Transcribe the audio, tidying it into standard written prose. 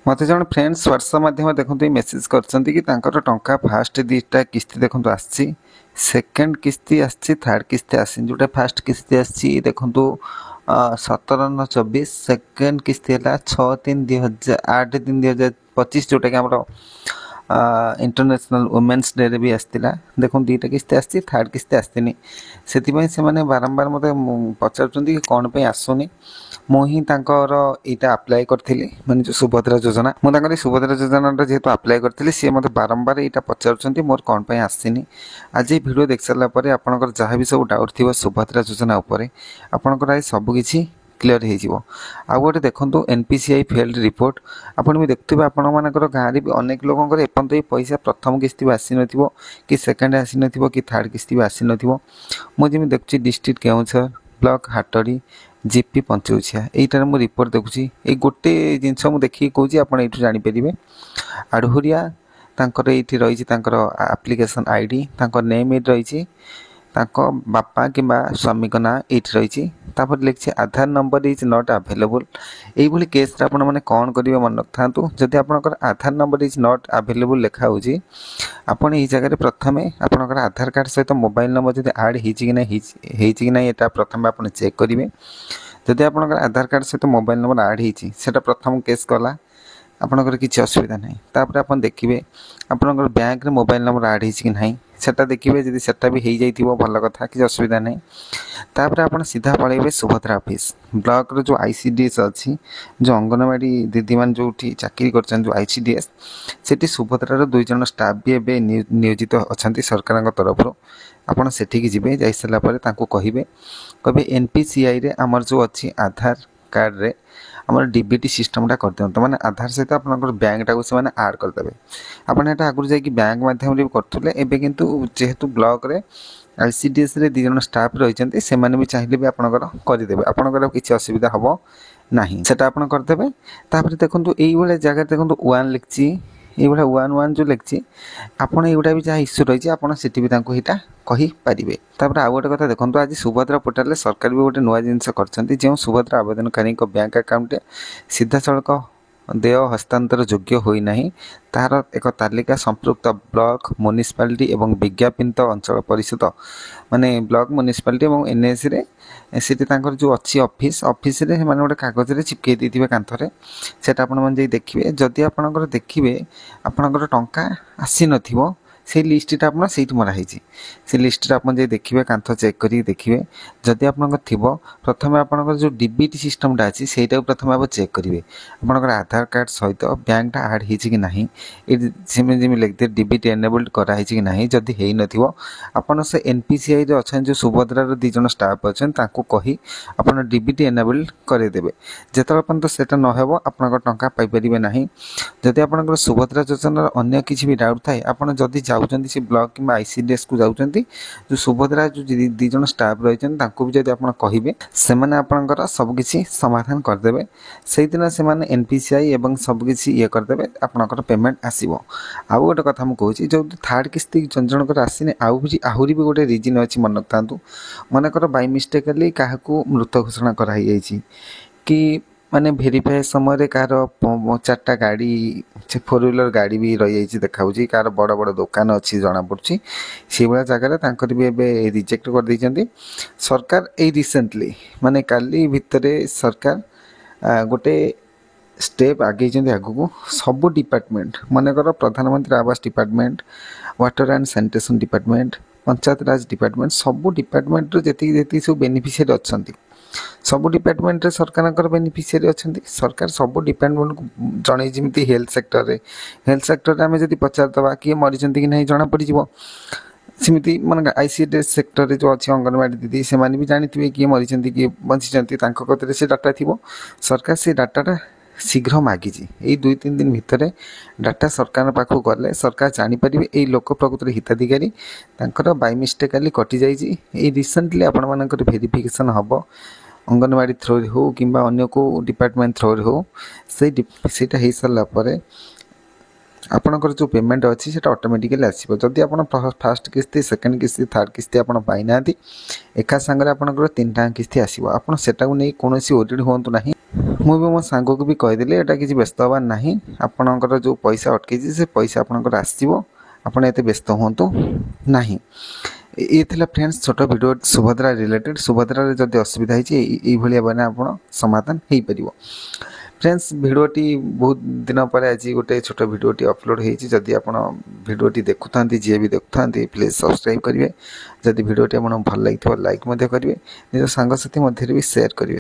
मते जन friends WhatsApp माध्यम देखते मेसेज कर टंका फास्ट दीटा किस्ती देखो आसी सेकेंड किस्ती आसी थर्ड किस्ती आसी जोटा फास्ट किस्ती आसी देखु 17/9/24 सेकेंड किस्ती है 6/3/2000 8/3/2025 जोटा कि आम इंटरनेशनल वुमेन्स डे रे भी आसला देखो दीटा किस्ती आसी थर्ड किस्ती आसनी से बारंबार मत पचार कौन पे आसुनी मुझे यहाँ अप्लाई करी मैंने जो सुभद्रा योजना मुझे सुभद्रा योजना जेहेतु अप्लाई करी सी मत बारंबार यहाँ पचार मोर कौन पे आसनी आज ये वीडियो देख सारापर आपंकर जहाँ भी सब डाउट थी सुभद्रा योजना आपंकर सबकि क्लीयर हो गोटे देखो एनपीसीआई फेल्ड रिपोर्ट आपड़ भी देखते आपण मानकर गाँव भी अनेक लोगों एपर्त ये पैसा प्रथम किस्ती भी आसी न कि सेकेंड आसी न कि थर्ड किस्ती भी आसी मुझे देखुची डिस्ट्रिक्ट केउझर ब्लॉक हाटड़ी जीपी पंचौछिया यहीटार मु रिपोर्ट देखुची ये गोटे जिनस मुझे देखिए कौन आप जापर आढ़ुरिया तांकर ये रही आप्लिकेसन आईडी नेम ये रही बापा कि स्वामी ना ये रही लिखी आधार नंबर इज नॉट अवेलेबल यही केस मैंने कौन करेंगे मन रखा जदि आपंकर आधार नंबर इज नॉट अवेलेबल लिखा आपड़ ये जगह प्रथम आपंकर आधार कार्ड सहित मोबाइल नंबर जब आड होना ये प्रथम आप चेक करेंगे जदि आपंकर आधार कार्ड सहित मोबाइल नंबर आड होता प्रथम केस कला आपंकर किसी असुविधा ना तापर आप देखिए आपंकर बैंक रे मोबाइल नंबर आड हो सेटा देखिए जब सेटा भी हो जाइए भल कथा कि असुविधा ना तापर आप सीधा पलैबे सुभद्रा ऑफिस ब्लॉक रो जो आईसीडीएस अच्छी जो अंगनवाड़ी दीदी मान जो चाकरी कर जो आईसीडीएस से सुभद्रार 2 जन स्टाफ भी एवं नियोजित अच्छा सरकार तरफ आपड़ से जी जा सारापर कहे कहे एनपीसीआई रे आमर जो अच्छी आधार कार्ड रे आम डीबीटी सिस्टमटा कर दिखाँ मैंने आधार सहित आप बैंक टाक से आड करदे आपड़ आगुरी जाकि बैंक मध्यम करें एवं किंतु जेहेतु ब्लॉक रे आईसीडीएस रे 2 जन स्टाफ रही से भी चाहिए भी आपंकर करदे आपंकर किसी असुविधा हम ना से आप करदे देखो ये जगह देखो 1 लिखी ये 1 जो लिखी आपड़ ये भी जहाँ इश्यू रही आप यहाँ कहींपारे तापर आउ गोटे कथा देखो आज सुभद्रा पोर्टाल सरकार भी गोटे नुआ जिनस कर सुभद्रा आवेदनकारी बैंक अकाउंट सीधा सड़क देय हस्तांतर योग्य होना तार एक तालिका संपृक्त ब्लॉक म्युनिसिपालिटी एवं विज्ञापित अंचल परिषद माने ब्लॉक म्युनिसिपालिटी एवं एनएसी रे सीटी जो अच्छी ऑफिस रे माने गोटे कागज रे चिपके देथिबे कांथरे सेटा आपण मन जे देखिबे जदि आपणकर देखिबे आपणकर टंका आसी नथिबो से लिस्टा आप मराही से लिस्ट आप देखिए कांथ चेक कर देखिए जदि आप प्रथम आप जो डीबीटी सिस्टमटा अच्छी से प्रथम आप चेक करेंगे आपंकर आधार कार्ड सहित बैंकटा आड हो लिखते डीबीटी एनेबल्ड कराई कि ना जदि हो न से एनपीसीआई अच्छा जो सुभद्रार 2 जन स्टाफ अच्छा कही आप डीबीटी एनेबल्ड करदेवे जिते पर्यटन से नहब आप टंका पाइपर ना जदि आप सुभद्रा योजनार अन्य किसी भी डाउट थाए आप जदि जाऊँच से ब्लॉक कि आईसीडीएस को जाऊँच जो सुभद्रा जो 2 जन स्टाफ रही भी जब आप कहे से आपंकर सबकि समाधान करदे से दिन से एनपीसीआई एवं सबकि ये करदे आपंकर पेमेंट आसो आउ गोटे कथा मुझे जो थर्ड किस्ती जन जनकर आसने आहरी भी गोटे रिजन अच्छी मन रखता मनकर बाय मिस्टेकली क्या मृत घोषणा कराई कि माने भेरीफाए समय कार 4टा गाड़ी 4 व्हीलर गाड़ी भी रही देखा कार बड़ बड़ दुकान अच्छी जना पड़ी से भाया जगह भी एवं रिजेक्ट कर देइछन्ती सरकार ए रिसेंटली माने काली भितरे सरकार गोटे स्टेप आगे आगू सबू डिपार्टमेंट मनकर प्रधानमंत्री आवास department water and sanitation department panchayat Raj department सबू डिपार्टमेंट जी सब बेनिफिशियरी अच्छा सब डिपार्टमेंट रे सरकार बेनिफिशियरी अच्छा सरकार सब डिपार्टमेंट को जन जमी हेल्थ सेक्टर रे आम जब पचारदे किए मरी कि नहीं जना पड़ सेमती मन आईसीडीएस सेक्टर रे जो अच्छी अंगनवाड़ी दीदी से भी जानते किए मरी किए बची से डाटा थी सरकार से डाटा शीघ्र मागी यही 2-3 दिन भितर डाटा सरकार पाखु गले सरकार जानीपर ये लोक प्रकृत हिताधिकारी बाय मिस्टेकली कटि जाइए रिसेंटली आपण मानकर वेरिफिकेशन हम अंगनवाड़ी थ्रो हो कि अन्य को डिपार्टमेंट थ्रो हो से हो सारापर ଆପଣଙ୍କର ଯେଉଁ ପେମେଣ୍ଟ ଅଛି ସେଇଟା ଅଟୋମେଟିକାଲି ଆସିବ। ଯଦି ଆପଣ ଫାଷ୍ଟ କିସ୍ତି, ସେକେଣ୍ଡ କିସ୍ତି, ଥାର୍ଡ଼ କିସ୍ତି ଆପଣ ପାଇନାହାନ୍ତି, ଏକା ସାଙ୍ଗରେ ଆପଣଙ୍କର 3ଟା କିସ୍ତି ଆସିବ। ଆପଣ ସେଟାକୁ ନେଇ କୌଣସି ଓରିଡ୍ ହୁଅନ୍ତୁ ନାହିଁ। ମୁଁ ବି ମୋ ସାଙ୍ଗକୁ ବି କହିଦେଲି ଏଇଟା କିଛି ବ୍ୟସ୍ତ ହେବାର ନାହିଁ, ଆପଣଙ୍କର ଯେଉଁ ପଇସା ଅଟକିଛି ସେ ପଇସା ଆପଣଙ୍କର ଆସିଯିବ, ଆପଣ ଏତେ ବ୍ୟସ୍ତ ହୁଅନ୍ତୁ ନାହିଁ। ये थिला फ्रेंड्स छोट वीडियो सुभद्रा रिलेटेड। सुभद्रा जदि असुविधा होइए भावना आप समाधान हो पार। फ्रेंड्स भिडटी बहुत दिन पर आज गोटे छोट भिडटी अपलोड होती। जदि आप भिडटी देखुं जी भी देखुं प्लीज सब्सक्राइब करेंगे। जदि भिडटी आपको भल लगी लाइक करेंगे, निज सांगसाथी मध्य भी शेयर करेंगे।